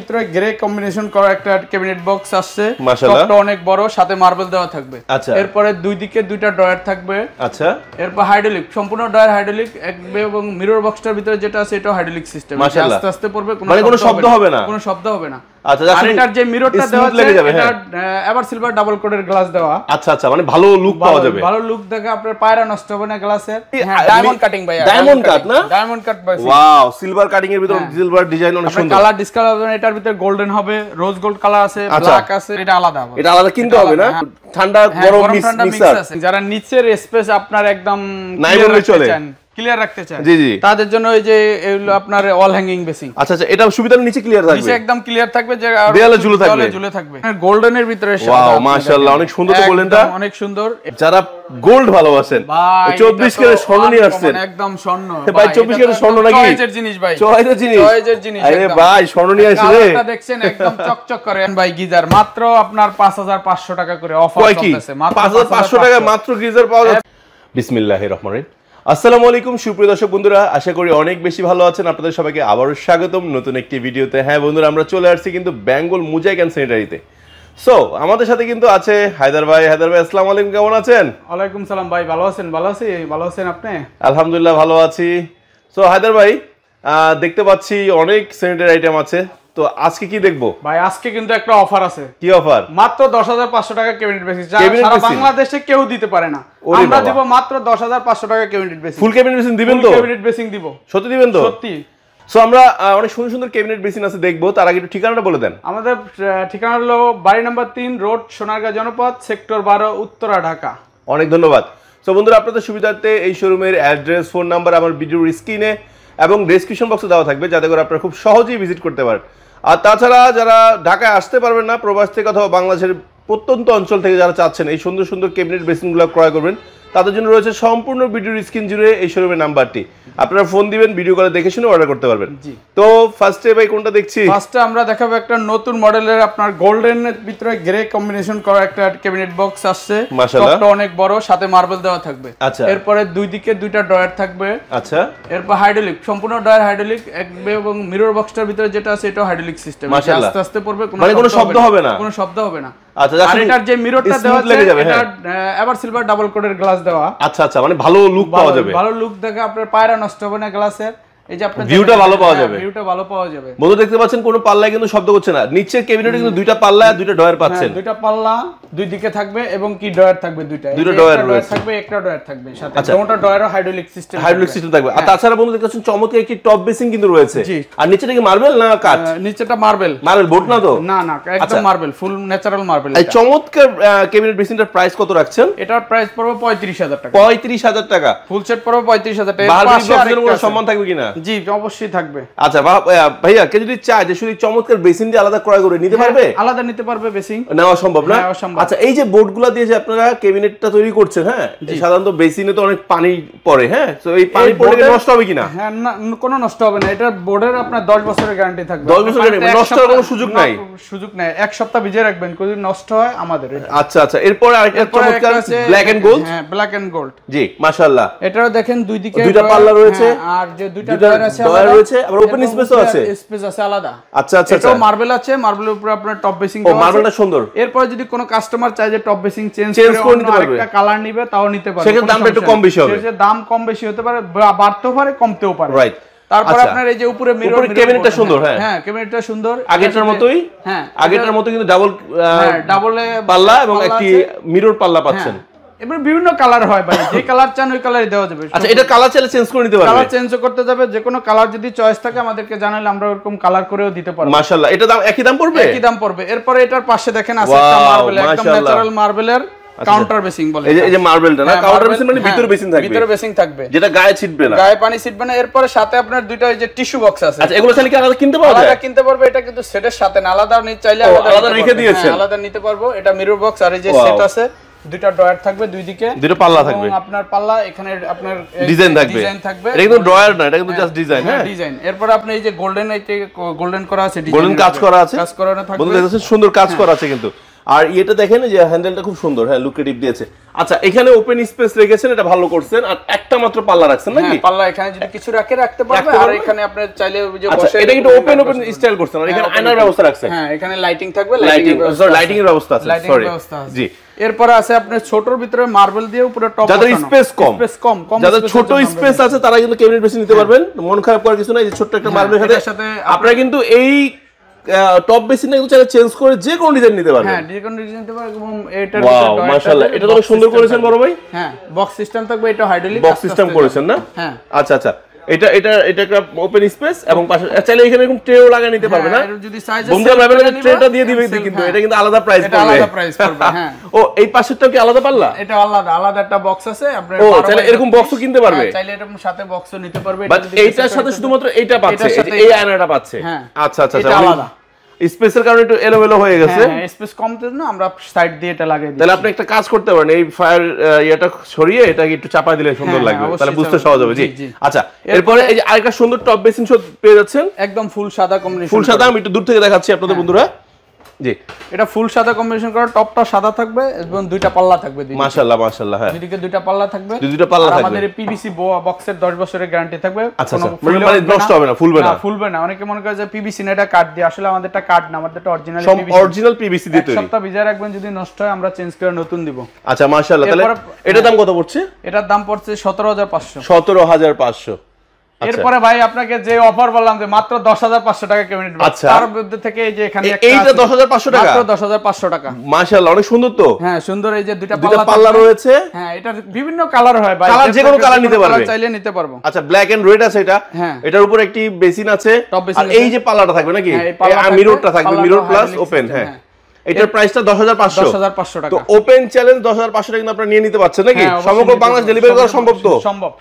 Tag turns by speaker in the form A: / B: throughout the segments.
A: ভিতরে grey combination করা একটা ক্যাবিনেট বক্স আসছে।
B: মাশাআল্লাহ
A: টপটা অনেক বড়, সাথে মার্বেল দেওয়া থাকবে।
B: আচ্ছা,
A: এরপরে দুই দিকে দুইটা ড্রয়ার থাকবে।
B: আচ্ছা,
A: এরপর হাইড্রোলিক, সম্পূর্ণ ড্রয়ার হাইড্রোলিক এবং মিরর বক্সটার ভিতরে যেটা আছে এটাও হাইড্রোলিক সিস্টেম।
B: মাশাআল্লাহ
A: আস্তে আস্তে পড়বে,
B: কোনো শব্দ হবে না,
A: কোনো শব্দ হবে না।
B: আচ্ছা,
A: আর এটার যে মিররটা দেওয়া আছে এটা এভার সিলভার ডাবল কোটের গ্লাস দেওয়া।
B: আচ্ছা আচ্ছা, মানে ভালো লুক পাওয়া যাবে,
A: ভালো লুক দেখে আপনার পায়রা নষ্ট হবে না গ্লাসের। ডায়মন্ড কাটিং ভাই,
B: ডায়মন্ড কাট না,
A: ডায়মন্ড কাট ভাই।
B: ওয়াও, সিলভার কাটিং এর ভিতর সিলভার ডিজাইন অনেক সুন্দর।
A: কালার ডিসকালার হবে না, এটার ভিতরে গোল্ডেন হবে, রোজ গোল্ড কালার আছে, ব্ল্যাক আছে, এটা আলাদা হবে।
B: এটা আলাদা কিনতে হবে না, ঠান্ডা গরম মিক্সার
A: আছে। যারা নিচের স্পেস আপনার একদম
B: নাই বললে চলে,
A: ক্লিয়ার রাখতে চান,
B: জি জি,
A: তাদের জন্য এই যে এগুলো আপনার অল হ্যাঙ্গিং বেসিং।
B: আচ্ছা আচ্ছা, এটা সুবিধার নিচে ক্লিয়ার থাকবে,
A: নিচে একদম ক্লিয়ার থাকবে, যে
B: দেয়ালে ঝুলে থাকবে।
A: গোল্ডেনের ভিতরে
B: ওয়াও মাশাআল্লাহ, অনেক সুন্দর তো গোল্ডেনটা,
A: অনেক সুন্দর।
B: যারা গোল্ড ভালোবাসেন, 24 ক্যারেট স্বর্ণ নিয়ে আসছেন,
A: একদম স্বর্ণ
B: ভাই। 24 ক্যারেট স্বর্ণ নাকি
A: চয়েজের জিনিস ভাই,
B: চয়েজের জিনিস। আরে ভাই, স্বর্ণ নিয়ে আসলে
A: কালারটা দেখছেন একদম চকচক করে ভাই। গিজার মাত্র আপনার 5500 টাকা করে অফার চলতেছে, মাত্র
B: 5500 টাকা মাত্র গিজার পাওয়া যাচ্ছে। বিসমিল্লাহির রহমানির রহিম। আসসালামু আলাইকুম সুপ্রিয় দর্শক বন্ধুরা, আশা করি অনেক বেশি ভালো আছেন। আপনাদের সবাইকে আবারও স্বাগতম নতুন একটি ভিডিওতে। হ্যাঁ বন্ধুরা, আমরা চলে আসছি কিন্তু বেঙ্গল মোজাইক এন্ড স্যানিটারিতে। সো আমাদের সাথে কিন্তু আছে হায়দার ভাই। হায়দার ভাই, আসসালামু আলাইকুম, কেমন আছেন?
A: ওয়ালাইকুম সালাম ভাই, ভালো আছেন? ভালো আছেন আপনি?
B: আলহামদুলিল্লাহ ভালো আছি। সো হায়দার ভাই, দেখতে পাচ্ছি অনেক স্যানিটারি আইটেম আছে, তো আজকে কি দেখবো
A: ভাই? আজকে কিন্তু একটা অফার আছে।
B: কি অফার?
A: মাত্র 10500 টাকা ক্যাবিনেট বেসিস, সারা বাংলাদেশে কেউ দিতে পারে না। আমরা দেব মাত্র 10500 টাকা ক্যাবিনেট বেসিস।
B: ফুল ক্যাবিনেট বেসিস দিবেন তো?
A: ক্যাবিনেট বেসিং দিব।
B: সত্যি দিবেন তো?
A: সত্যি।
B: সো আমরা অনেক সুন্দর সুন্দর ক্যাবিনেট বেসিন আছে দেখবো, তার আগে একটু ঠিকানাটা বলে দেন।
A: আমাদের ঠিকানা হলো বাড়ি নাম্বার 3 রোড সোনারগাঁ জনপদ, সেক্টর 12, উত্তরা, ঢাকা।
B: অনেক ধন্যবাদ। সো বন্ধুরা, আপনাদের সুবিধার্থে এই শোরুমের অ্যাড্রেস, ফোন নাম্বার আমার ভিডিওর স্ক্রিনে এবং ডেসক্রিপশন বক্সে দেওয়া থাকবে, যাতে করে আপনারা খুব সহজেই ভিজিট করতে পারেন। আর তাছাড়া যারা ঢাকায় আসতে পারবেন না, প্রবাস থেকে অথবা বাংলাদেশের প্রত্যন্ত অঞ্চল থেকে যারা চাচ্ছেন এই সুন্দর সুন্দর ক্যাবিনেট বেসিনগুলো ক্রয় করবেন, তাদের জন্য রয়েছে সম্পূর্ণ ভিডিওর স্ক্রিন জুড়ে এই শোরুমের নাম্বারটি। আপনারা ফোন দিবেন, ভিডিও কলে দেখে শুনে অর্ডার করতে পারবেন। তো ফার্স্টে ভাই কোনটা দেখছি?
A: ফার্স্টে আমরা দেখাবো একটা নতুন মডেলের আপনার গোল্ডেনের ভিতরে গ্রে কম্বিনেশন করা একটা ক্যাবিনেট বক্স আসছে।
B: মাশাআল্লাহ,
A: টপটা অনেক বড়, সাথে মার্বেল দেওয়া থাকবে।
B: আচ্ছা,
A: এরপরে দুই দিকে দুইটা ড্রয়ার থাকবে।
B: আচ্ছা,
A: এরপর হাইড্রোলিক, সম্পূর্ণ ড্রয়ার হাইড্রোলিক এবং মিরর বক্সটার ভিতরে যেটা আছে এটাও হাইড্রোলিক সিস্টেম।
B: মাশাআল্লাহ,
A: আস্তে আস্তে পড়বে,
B: কোনো শব্দ হবে না,
A: কোনো শব্দ হবে না।
B: আচ্ছা,
A: আর এটার যে মিররটা দেওয়া আছে এটা এভার সিলভার ডাবল কোটের গ্লাস দেওয়া।
B: আচ্ছা আচ্ছা, মানে ভালো লুক পাওয়া যাবে,
A: ভালো লুক দেখে আপনার পায়রা নষ্ট হবে না গ্লাসের। এই যে আপনার
B: ভিউটা ভালো পাওয়া যাবে,
A: ভিউটা ভালো পাওয়া যাবে।
B: বন্ধু দেখতে পাচ্ছেন কোনো পাল্লায় কিন্তু শব্দ করছে না। নিচের ক্যাবিনেটে কিন্তু দুইটা পাল্লা আর দুইটা ডয়ার পাচ্ছেন।
A: দুইটা পাল্লা দুই দিকে থাকবে এবং কি ডয়ার থাকবে দুইটা
B: ডয়ার রয়েছে,
A: থাকবে একটা ডয়ার থাকবে সাথে। দুটো ডয়ারও হাইড্রোলিক সিস্টেম থাকবে।
B: আর তাছাড়া বন্ধু দেখতে পাচ্ছেন চমৎকার একটি টপ বেসিং কিন্তু রয়েছে। আর নিচেটা কি মার্বেল না কাঠ?
A: নিচেটা মার্বেল
B: বোর্ড না তো?
A: না না, একদম মার্বেল, ফুল ন্যাচারাল মার্বেল।
B: এই চমৎকার ক্যাবিনেট বেসিংটার প্রাইস কত রাখছেন?
A: এটার প্রাইস পড়বে 35000 টাকা।
B: 35000 টাকা ফুল
A: সেট পড়বে 35000 টাকা।
B: এর পাশে আরেকটা কোনো সম্মান থাকবে কিনা?
A: জি অবশ্যই থাকবে।
B: আচ্ছা ভাইয়া, কে যদি চায় যে শুধু চমৎকার বেসিং দিয়ে আলাদা ক্রয় করে নিতে পারবে?
A: আলাদা নিতে পারবে, বেসিং
B: নেওয়া সম্ভব না? আচ্ছা, এই যে বোর্ডগুলো দিয়ে যে আপনারা ক্যাবিনেটটা তৈরি করছেন, হ্যাঁ, সাধারণত বেসিনে তো অনেক পানি পড়ে, হ্যাঁ, তো এই পানি পড়লে নষ্ট হবে কিনা?
A: হ্যাঁ, না, কোনো নষ্ট হবে না। এটা বোর্ডের আপনার 10 বছরের গ্যারান্টি থাকবে।
B: 10 বছরের গ্যারান্টি, নষ্ট হওয়ার কোনো সুযোগ নাই?
A: সুযোগ নাই, এক সপ্তাহ ভিজিয়ে রাখবেন, যদি নষ্ট হয় আমাদের।
B: আচ্ছা আচ্ছা, এরপর আরেকটা চমৎকার ব্ল্যাক এন্ড গোল্ড।
A: হ্যাঁ, ব্ল্যাক এন্ড গোল্ড,
B: জি মাশাআল্লাহ।
A: এটাও দেখেন দুই দিকে
B: দুইটা পাল্লা রয়েছে,
A: আর যে দুইটা ডয়ার আছে
B: আবার ওপেন স্পেসও আছে,
A: স্পেস আছে আলাদা।
B: আচ্ছা আচ্ছা,
A: এটা মার্বেল আছে, মার্বেলের উপরে আপনার টপ বেসিং
B: দেওয়া আছে। মার্বেলটা সুন্দর।
A: এরপর যদি কোনো কাস্টমার চায় যে টপ বেসিং চেঞ্জ
B: করে নিতে পারবে,
A: একটা কালার নিবে, তাও নিতে পারবে।
B: সেটার দামটা একটু কম বেশি হবে,
A: সেটার দাম কম বেশি হতে পারে, বাড়তেও পারে, কমতেও পারে, রাইট। তারপর আপনার এই যে উপরে মিরর,
B: ক্যাবিনেটটা সুন্দর। হ্যাঁ
A: হ্যাঁ, ক্যাবিনেটটা সুন্দর,
B: আগেরটার মতোই। হ্যাঁ, আগেরটার মতো কিন্তু ডাবলে পাল্লা এবং একটি মিরর পাল্লা পাচ্ছেন।
A: এবার বিভিন্ন কালার হয় ভাই, যে কালার চান ওই কালারই দেওয়া যাবে।
B: আচ্ছা, এটা কালার চাইলে চেঞ্জ করে নিতে পারবে?
A: কালার চেঞ্জ করতে যাবে, যে কোনো কালার যদি চয়েস থাকে আমাদেরকে জানালে আমরা এরকম কালার করেও দিতে পারবো।
B: মাশাআল্লাহ, এটা দাম একই দাম পড়বে?
A: একই দাম পড়বে। এরপর এটার পাশে দেখেন আছে একটা মার্বেল, একদম ন্যাচারাল মার্বেলের কাউন্টার বেসিং বলে।
B: এই যে মার্বেলটা না, কাউন্টার বেসিং মানে ভিতরে বেসিং থাকবে,
A: ভিতরে বেসিং থাকবে,
B: যেটা গায়ে ছিটবে না,
A: গায়ে পানি ছিটবে না। এরপর সাথে আপনার দুইটা এই যে টিস্যু বক্স আছে।
B: আচ্ছা, এগুলো চাইলে কি আলাদা কিনতে পারবে?
A: আলাদা কিনতে পারবে, এটা কিন্তু সেটের সাথে না, আলাদা নিতে চাইলে
B: আলাদা রেখে দিয়েছেন,
A: আলাদা নিতে পারবো। এটা মিরর বক্স আর এই যে সেট আছে, দুইটা ড্রয়ার থাকবে দুই দিকে,
B: দুটো পাল্লা থাকবে,
A: এবং আপনার পাল্লা এখানে আপনার
B: ডিজাইন থাকবে। এটা কিন্তু ড্রয়ার না, এটা কিন্তু জাস্ট ডিজাইন। হ্যাঁ,
A: ডিজাইন। এরপর আপনি এই যে গোল্ডেন করা আছে,
B: গোল্ডেন কাজ করা আছে,
A: কাজ করানো থাকবে।
B: বন্ধু দেখেন সুন্দর কাজ করা আছে কিন্তু। আর এটা দেখেন যে হ্যান্ডেলটা খুব সুন্দর, হ্যাঁ লুকেটিভ দিয়েছে। আচ্ছা এখানে ওপেন স্পেস রেখেছেন, এটা ভালো করছেন। আর একটা মাত্র পাল্লা রাখছেন নাকি?
A: পাল্লা এখানে যদি কিছু রাখতে পারবে। আর এখানে আপনি চাইলে যে
B: বসে এটা কিন্তু ওপেন স্টাইল করছেন। আর এখানে আয়নার ব্যবস্থা রাখছেন।
A: হ্যাঁ এখানে লাইটিং থাকবে,
B: লাইটিং এর ব্যবস্থা আছে, সরি জি।
A: এরপর আছে আপনার ছোটর ভিতরে মার্বেল দিয়ে পুরো টপ,
B: যাদের স্পেস কম, যাদের ছোট স্পেস আছে তারা কিন্তু ক্যাবিনেট বেশি নিতে পারবেন। মন খারাপ করার কিছু নাই, যে ছোট্ট একটা মার্বেলের সাথে আপনারা কিন্তু এই টপ বেসিনটা কিন্তু চাইলে চেঞ্জ করে যে কোনো ডিজাইন নিতে পারবেন।
A: হ্যাঁ যে কোনো ডিজাইন নিতে পারবেন। এবং এটার
B: ওয়াও মাশাআল্লাহ, এটা তো সুন্দর করেছেন বড় ভাই।
A: হ্যাঁ বক্স সিস্টেম থাকবে, এটা হাইড্রোলিক
B: বক্স সিস্টেম করেছেন না?
A: হ্যাঁ
B: আচ্ছা আচ্ছা, এটা একটা ওপেন স্পেস এবং পাশে চাইলে এখানে এরকম ট্রেও লাগিয়ে নিতে পারবে না?
A: যদি সাইজ
B: বন্ধুরা ভাবেন ট্রেটা দিয়ে দিবে, কিন্তু এটা কিন্তু আলাদা প্রাইস পড়বে।
A: এটা আলাদা প্রাইস পড়বে। হ্যাঁ
B: ও এই পাশেরটাও কি আলাদা পাল্লা?
A: এটা আলাদা একটা বক্স আছে আপনার।
B: ও চাইলে এরকম বক্সও কিনতে পারবে,
A: চাইলে এরকম সাথে বক্সও নিতে পারবে।
B: বাট এইটার সাথে শুধুমাত্র এইটা পাচ্ছে, এই আয়নাটা পাচ্ছে। আচ্ছা আচ্ছা,
A: এটা আলাদা।
B: স্পেসের কারণে একটু এলোমেলো হয়ে গেছে।
A: হ্যাঁ স্পেস কমতে না, আমরা সাইড দিয়ে এটা লাগিয়ে দিই।
B: তাহলে আপনি একটা কাজ করতে পারেন, এই ফায়ার এটা সরিয়ে এটাকে একটু চাপা দিলে সুন্দর লাগবে, তাহলে বুঝতে সহজ হবে। জি আচ্ছা, এরপরে এই যে আরেকটা সুন্দর টপ বেসিন শো পেয়ে যাচ্ছেন,
A: একদম ফুল সাদা কম্বিনেশন।
B: ফুল সাদা, আমি একটু দূর থেকে দেখাচ্ছি আপনাদের বন্ধুরা। জি
A: এটা ফুল সাদা কম্বিনেশন করা, টপটা সাদা থাকবে এবং দুইটা পাল্লা থাকবে।
B: মাশাআল্লাহ মাশাআল্লাহ, হ্যাঁ
A: দুইদিকে দুইটা পাল্লা থাকবে।
B: দুইটা পাল্লা থাকবে।
A: আমাদের পিভিসি বক্সের 10 বছরের গ্যারান্টি থাকবে।
B: আচ্ছা মানে নষ্ট হবে না,
A: ফুলবে না। অনেকে মনে করে যে পিভিসি না, এটা কাট দিয়ে, আসলে আমাদেরটা কাট না, আমাদেরটা
B: অরিজিনাল পিভিসি দিয়ে তৈরি।
A: সপ্তাহ ভিজায় রাখবেন, যদি নষ্ট হয় আমরা চেঞ্জ করে নতুন দিব।
B: আচ্ছা মাশাআল্লাহ, তাহলে এটার দাম কত পড়ছে?
A: এটার দাম পড়ছে 17500।
B: 17500।
A: এরপরে ভাই আপনাকে যে অফার বললাম যে মাত্র 10500 টাকা ক্যাবিনেট, তার মধ্যে থেকে এই যে এখানে একটা
B: এইটা 10500 টাকা,
A: মাত্র 10500 টাকা।
B: মাশাআল্লাহ অনেক সুন্দর তো।
A: হ্যাঁ সুন্দর, এই যে দুইটা
B: পাল্লা রয়েছে।
A: হ্যাঁ এটা বিভিন্ন কালার হয় ভাই,
B: কালার যে কোনো কালার নিতে পারবে,
A: চাইলে নিতে পারবো।
B: আচ্ছা ব্ল্যাক এন্ড রেড আছে এটা।
A: হ্যাঁ
B: এটার উপর একটি বেসিন আছে, আর এই যে পাল্লাটা থাকবে নাকি, আর মিররটা থাকবে, মিরর প্লাস ওপেন। হ্যাঁ এটার প্রাইসটা 10500
A: টাকা।
B: তো ওপেন চ্যালেঞ্জ 10500 টাকা কিন্তু আপনারা নিয়ে নিতে পারছেন নাকি? সমগ্র বাংলাদেশ ডেলিভারি করা সম্ভব তো?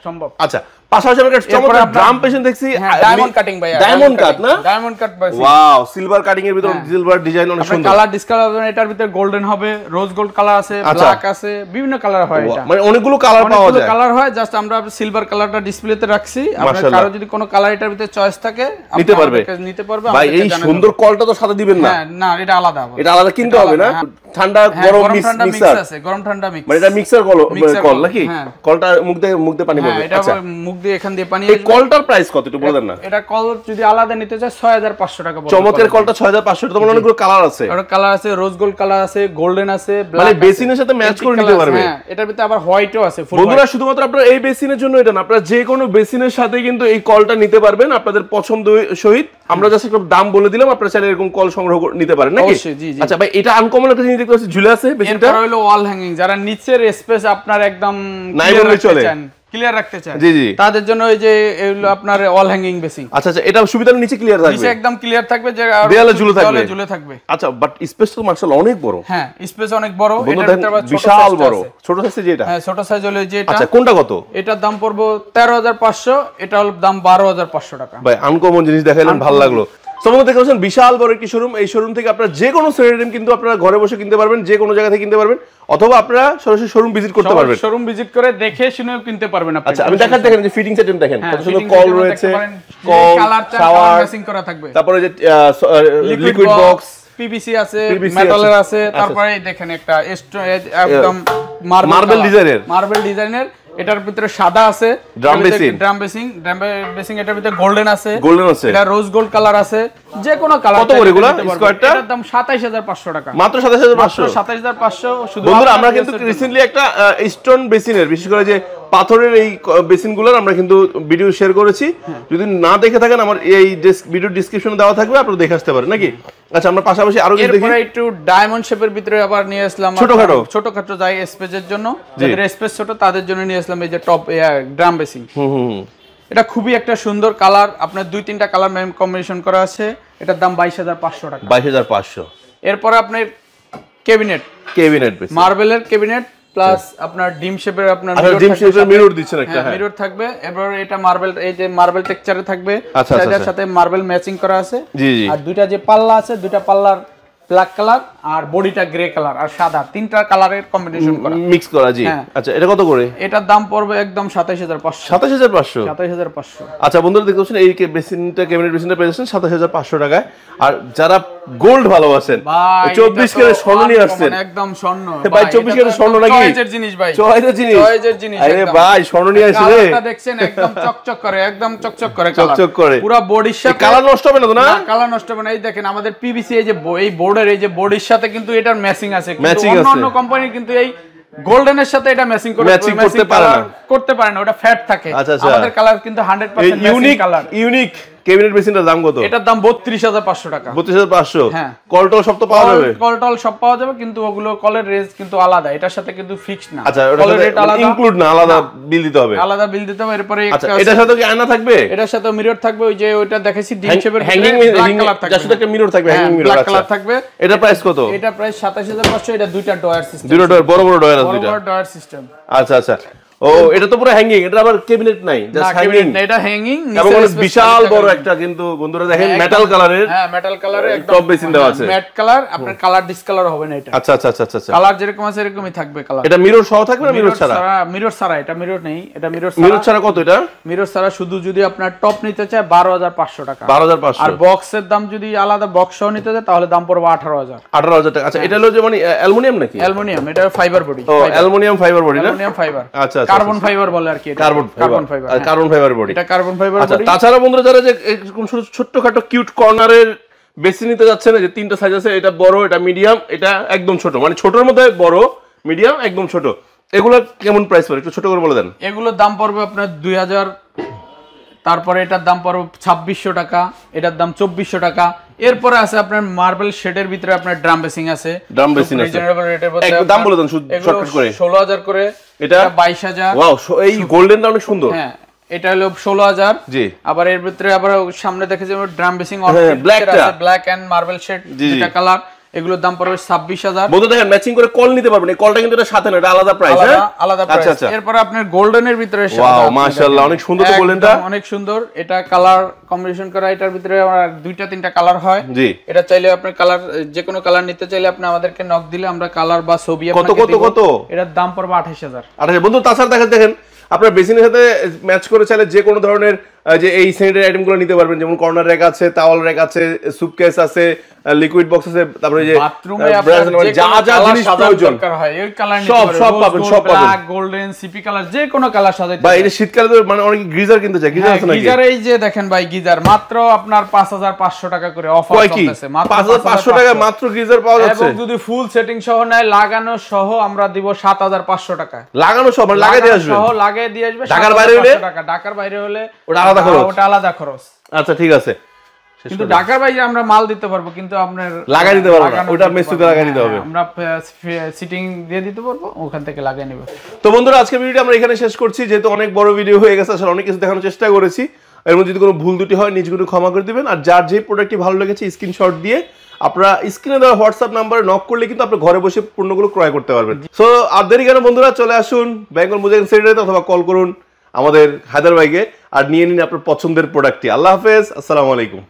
A: সম্ভব।
B: আচ্ছা পাশাপাশি আমরা চমৎকার ড্রাম পেশেন্ট দেখছি,
A: ডায়মন্ড কাটিং ভাই,
B: ডায়মন্ড কাট না,
A: ডায়মন্ড কাট ভাই।
B: ওয়াও সিলভার কাটিং এর ভিতর সিলভার ডিজাইন অনেক সুন্দর।
A: কালার ডিসকালার হবে, এটার ভিতরে গোল্ডেন হবে, রোজ গোল্ড কালার আছে, ব্ল্যাক আছে, বিভিন্ন কালার হয়। এটা
B: মানে অনেকগুলো কালার পাওয়া যায়,
A: কালার হয়। জাস্ট আমরা সিলভার কালারটা ডিসপ্লেতে রাখছি, আপনার কারো যদি কোনো কালার এটার ভিতরে চয়েস থাকে নিতে পারবে।
B: ভাই এই সুন্দর কলটা তো সাথে দিবেন না?
A: না এটা আলাদা,
B: এটা আলাদা কিনতে হবে না? ঠান্ডা গরম মিক্সার
A: আছে, গরম ঠান্ডা মিক্স,
B: মানে এটা মিক্সার কল নাকি? কলটা মুখ দিয়ে পানি পড়বে।
A: আচ্ছা মুখ দিয়ে এখান দিয়ে পানি।
B: এই কলটার প্রাইস কত একটু বলে দেন না?
A: এটা কল যদি আলাদা নিতে চায় 6500 টাকা পড়বে।
B: চমৎকার কলটা 6500। তোমার অনেকগুলো কালার আছে,
A: ওর কালার আছে, রোজ গোল্ড কালার আছে, গোল্ডেন আছে, ব্ল্যাক
B: মানে বেসিনের সাথে ম্যাচ করে নিতে পারবে।
A: হ্যাঁ এটার ভিতরে আবার হোয়াইটও আছে।
B: বন্ধুরা শুধুমাত্র আপনারা এই বেসিনের জন্য এটা না, আপনারা যে কোনো বেসিনের সাথে কিন্তু এই কলটা নিতে পারবেন আপনাদের পছন্দ সহিত। আমরা জাস্ট একটা দাম বলে দিলাম, আপনারা চাইলে এরকম কল সংগ্রহ নিতে পারেন নাকি? আচ্ছা ভাই এটা আনকমন একটা জিনিস দেখতে পাচ্ছি, ঝুলে আছে বেসিনটা।
A: এটা হলো ওয়াল হ্যাঙ্গিং, যারা নিচের স্পেস আপনার একদম ক্লিয়ার রাখতে চান,
B: জি জি,
A: তাদের জন্য এই যে এগুলো আপনার ওয়াল হ্যাঙ্গিং বেসিন।
B: আচ্ছা আচ্ছা, এটা সুবিধা নিচে ক্লিয়ার থাকবে,
A: নিচে একদম ক্লিয়ার থাকবে, যে
B: দেয়ালে ঝুলে
A: থাকবে।
B: আচ্ছা বাট স্পেস তো মাশাআল্লাহ অনেক বড়।
A: হ্যাঁ স্পেস অনেক বড়,
B: বিশাল বড়। ছোট সাইজ যেটা,
A: হ্যাঁ ছোট সাইজ হলো যে এটা।
B: আচ্ছা কোনটা কত?
A: এটার দাম পড়বে 13500, এটা হলো দাম 12500 টাকা।
B: ভাই আনকমন জিনিস দেখাইলেন, ভালো লাগলো। সমস্ত দেখে পাচ্ছেন বিশাল বড় একটি শোরুম। এই শোরুম থেকে আপনারা যে কোনো সেরিয়াম কিন্তু আপনারা ঘরে বসে কিনতে পারবেন, যে কোনো জায়গা থেকে কিনতে পারবেন, অথবা আপনারা সরাসরি শোরুম ভিজিট করতে পারবেন।
A: শোরুম ভিজিট করে দেখে শুনেও কিনতে পারবেন আপনি।
B: আচ্ছা আমি দেখেন যে ফিটিং সেটম দেখেন, কত সুন্দর কল রয়েছে, কল শাওয়ার ম্যাচিং করা থাকবে, তারপরে যে লিকুইড বক্স,
A: পিভিসি আছে, মেটালের আছে, তারপরে দেখেন একটা একদম মার্বেল ডিজাইনের এটার ভিতরে সাদা আছে, ড্রাম বেসিং এটার ভিতরে গোল্ডেন আছে, এটা রোজ গোল্ড কালার আছে, যে কোনো কালার। কত করে এগুলা স্কয়ারটা? এটার দাম 27500 টাকা, মাত্র 27500। শুধু
B: বন্ধুরা আমরা কিন্তু রিসেন্টলি একটা স্টোন বেসিনের, বিশেষ করে যে পাথরের এই বেসিনগুলোর আমরা কিন্তু ভিডিও শেয়ার করেছি, যদি না দেখে থাকেন আমার এই ভিডিও ডেসক্রিপশনে দেওয়া থাকবে, আপনারা দেখে আসতে পারেন নাকি? আচ্ছা আমরা পাশাপাশি আরো কিছু দেখি।
A: এরপর একটু ডায়মন্ড শেপের ভিতরে আবার নিয়ে আসলাম, ছোটখাটো যাই স্পেসের জন্য, যাদের স্পেস ছোট তাদের জন্য নিয়ে আসলাম এই যে টপ ড্রাম বেসিন। এটা খুবই একটা সুন্দর কালার, আপনার 2-3টা কালার কম্বিনেশন করা আছে। এটার দাম 22500 টাকা।
B: 22500।
A: এরপর আপনার ক্যাবিনেট বেসিন, মার্বেলের ক্যাবিনেট প্লাস আপনার ডিম শেপের, আপনার
B: মিরর দিচ্ছেন একটা,
A: হ্যাঁ মিরর থাকবে। এরপর এটা মার্বেল, এই যে মার্বেল টেক্সচারে থাকবে, এটার সাথে মার্বেল ম্যাচিং করা আছে। আর দুইটা যে পাল্লা আছে, দুইটা পাল্লার ব্ল্যাক কালার আর বডিটা গ্রে কালার আর সাদা, তিনটা কালারের কম্বিনেশন করা,
B: মিক্স করা। জি আচ্ছা, এটা কত করে?
A: এটার দাম পড়বে একদম 27500।
B: 27500?
A: 27500।
B: আচ্ছা বন্ধুরা দেখতে পাচ্ছেন এই বেসিনটা, ক্যাবিনেট বেসিনটা পেয়েছেন 27500 টাকায়। আর যারা গোল্ড ভালোবাসেন, 24 ক্যারেট স্বর্ণ নিয়ে আসছেন।
A: একদম স্বর্ণ
B: ভাই, 24 ক্যারেট স্বর্ণ নাকি?
A: চয়েজের জিনিস ভাই,
B: চয়েজের জিনিস,
A: চয়েজের জিনিস।
B: আরে ভাই স্বর্ণ নিয়ে আসছে রে।
A: কালারটা দেখছেন একদম চকচক করে, একদম চকচক করে কালার,
B: চকচক করে
A: পুরো বডির সাথে।
B: কালার নষ্ট হবে না তো? না
A: কালার নষ্ট হবে না। এই দেখেন আমাদের পিভিসি এই যে এই বোর্ডের এই যে বডির সাথে কিন্তু এটার ম্যাচিং আছে, কিন্তু অন্য কোম্পানি কিন্তু এই গোল্ডেনের সাথে এটা ম্যাচিং করতে পারে না, ওটা ফ্যাট থাকে। আমাদের কালার কিন্তু 100% ম্যাচিং কালার।
B: ইউনিক ক্যাবিনেট বেসিনটার দাম কত?
A: এটার দাম 32500 টাকা।
B: 32500?
A: হ্যাঁ।
B: কলটল সব তো পাওয়া যাবে?
A: কলটল সব পাওয়া যাবে, কিন্তু ওগুলো কলের রেঞ্জ কিন্তু আলাদা, এটার সাথে কিন্তু ফিক্স না।
B: আচ্ছা, কলের রেট আলাদা, ইনক্লুড না, আলাদা বিল দিতে হবে।
A: আলাদা বিল দিতে হবে। এরপরে
B: আচ্ছা, এটার সাথে কি আয়না থাকবে?
A: এটার সাথে মিরর থাকবে, ওই যে ওইটা দেখাইছি ডিম শেপের
B: হ্যাঙ্গিং কালার থাকবে, যার সাথে একটা মিরর থাকবে, হ্যাঙ্গিং মিরর।
A: ব্ল্যাক কালার থাকবে।
B: এটা প্রাইস কত?
A: এটা প্রাইস 27500। এটা দুইটা ডয়ার সিস্টেম,
B: দুটো ডয়ার, বড় বড় ডয়ার আছে,
A: দুইটা বড় ডয়ার সিস্টেম।
B: আচ্ছা আচ্ছা। ও, এটা তো পুরো হ্যাঙ্গিং, এটা আবার ক্যাবিনেট নাই, জাস্ট হ্যাঙ্গিং।
A: এটা হ্যাঙ্গিং,
B: এবং বিশাল বড় একটা, কিন্তু বন্ধুরা দেখেন মেটাল কালারের।
A: হ্যাঁ, মেটাল কালারে একদম
B: টপ বেসিন দেওয়া আছে,
A: ম্যাট কালার। আপনার কালার ডিসকালার হবে না এটা।
B: আচ্ছা আচ্ছা আচ্ছা আচ্ছা।
A: কালার যেরকম আছে এরকমই থাকবে কালার।
B: এটা মিরর সহ থাকবে না মিরর ছাড়া?
A: মিরর ছাড়া, এটা মিরর নেই, এটা মিরর ছাড়া।
B: মিরর ছাড়া কত এটা?
A: মিরর ছাড়া শুধু যদি আপনার টপ নিতে চায় 12500 টাকা।
B: 12500।
A: আর বক্সের দাম যদি আলাদা বক্স সহ নিতে চায় তাহলে দাম পড়বে 18000।
B: 18000 টাকা। আচ্ছা, এটা হলো যে মানে অ্যালুমিনিয়াম নাকি?
A: অ্যালুমিনিয়াম, এটা ফাইবার বডি।
B: ও, অ্যালুমিনিয়াম ফাইবার বডি না?
A: Aluminium fibre.
B: আচ্ছা আচ্ছা।
A: কার্বন ফাইবার বলে আর কি এটা। Carbon fibre.
B: Carbon fibre body.
A: এটা কার্বন ফাইবার বডি।
B: আচ্ছা, তাছাড়া বন্ধুরা যারা যে এরকম ছোটখাটো কিউট কর্নারের বেসিন নিতে যাচ্ছেন, যে তিনটা সাইজ আছে, এটা বড়, এটা মিডিয়াম, এটা একদম ছোট, মানে ছোটর মধ্যে বড়, মিডিয়াম, একদম ছোট, এগুলো কেমন প্রাইস পড়ে একটু ছোট করে বলে দেন।
A: এগুলোর দাম পড়বে আপনার 2000। তারপরে এটার দাম পড়বে 2600 টাকা, এটার দাম 2400 টাকা। এরপরে আছে আপনার মার্বেল শেডের ভিতরে আপনার ড্রাম বেসিং আছে।
B: ড্রাম বেসিং আছে,
A: রিজনেবল রেটের মধ্যে।
B: একদম দাম বলে দেন শর্টকাট করে।
A: 16000 করে,
B: এটা
A: 22000।
B: ওয়াও, এই গোল্ডেনটা অনেক সুন্দর।
A: হ্যাঁ, এটা হলো 16000।
B: জি।
A: আবার এর ভিতরে আবার সামনে দেখেছি ড্রাম বেসিং ব্ল্যাক এন্ড মার্বেল শেড, দুটো কালার। এগুলোর দাম পড়বে 26000।
B: বন্ধু দেখেন ম্যাচিং করে কল নিতে পারবেন, এই কলটা কিন্তু এটা সাথে না, এটা আলাদা প্রাইস। হ্যাঁ,
A: আলাদা প্রাইস। আচ্ছা। এরপর আপনার গোল্ডেনের ভিতরে
B: ওয়াও, মাশাআল্লাহ, অনেক সুন্দর তো গোল্ডেনটা,
A: অনেক সুন্দর। এটা কালার কম্বিনেশন করা, এটার ভিতরে আমার দুইটা তিনটা কালার হয়।
B: জি।
A: এটা চাইলে আপনি কালার যে কোনো কালার নিতে চাইলে আপনি আমাদেরকে নক দিলে আমরা কালার বা ছবি আপনাকে
B: দেব। কত?
A: এটার দাম পড়বে 28000।
B: 28000। বন্ধু তাছাড়া দেখেন আপনার বেসিনের সাথে ম্যাচ করে চাইলে যে কোনো ধরনের যে এই স্যানিটারি আইটেমগুলো নিতে পারবেন, যেমন কর্নার র‍্যাক আছে, টাওয়াল র‍্যাক আছে, সুটকেস আছে, লিকুইড বক্স আছে, তারপরে যে
A: বাথরুমে আপনার
B: যা যা জিনিস প্রয়োজন
A: দরকার হয় এই কালার নিতে পারবেন,
B: সব পাবেন, সব পাবেন।
A: ব্ল্যাক, গোল্ডেন, সিপি কালার, যে কোনো কালার সাজাইতে।
B: ভাই, এটা শীতকালে তো মানে অনেক গিজার কিনতে চায়, গিজার আছে নাকি?
A: গিজার এই যে দেখেন ভাই, গিজার মাত্র আপনার 5500 টাকা করে অফার চলতেছে।
B: মাত্র 5500 টাকা মাত্র গিজার পাওয়া যাচ্ছে।
A: এবং যদি ফুল সেটিং সহ নেয়, লাগানো সহ আমরা দিব 7500 টাকা।
B: লাগানো সহ মানে লাগাই দিয়ে আসবে,
A: সহ লাগিয়ে দিয়ে আসবে।
B: ঢাকার বাইরে হলে
A: টাকা, ঢাকার বাইরে হলে
B: ওটা আলাদা খরচ,
A: ওটা আলাদা খরচ।
B: আচ্ছা, ঠিক আছে।
A: কিন্তু ঢাকার বাইরে আমরা মাল দিতে পারবো, কিন্তু আপনার
B: লাগাই দিতে পারবো না, ওটা মেসিতে লাগাই দিতে হবে।
A: আমরা সিটিং দিয়ে দিতে পারবো, ওখান থেকে লাগিয়ে নেব।
B: তো বন্ধুরা, আজকে ভিডিওটি আমরা এখানে শেষ করছি, যেহেতু অনেক বড় ভিডিও হয়ে গেছে, আসলে অনেক কিছু দেখানোর চেষ্টা করেছি। এর মধ্যে যদি কোনো ভুল ত্রুটি হয় নিজগুলো ক্ষমা করে দিবেন। আর যার যে প্রোডাক্টটি ভালো লেগেছে স্ক্রিনশট দিয়ে আপনারা স্ক্রিনে দেওয়া হোয়াটসঅ্যাপ নাম্বারে নক করলে কিন্তু আপনি ঘরে বসে পণ্যগুলো ক্রয় করতে পারবেন। সো আর দেরি কেন বন্ধুরা, চলে আসুন বেঙ্গল মুজাহিদ সেন্টারে অথবা কল করুন আমাদের হায়দার ভাইকে আর নিয়ে নিন আপনার পছন্দের প্রোডাক্টটি। আল্লাহ হাফেজ, আসসালামু আলাইকুম।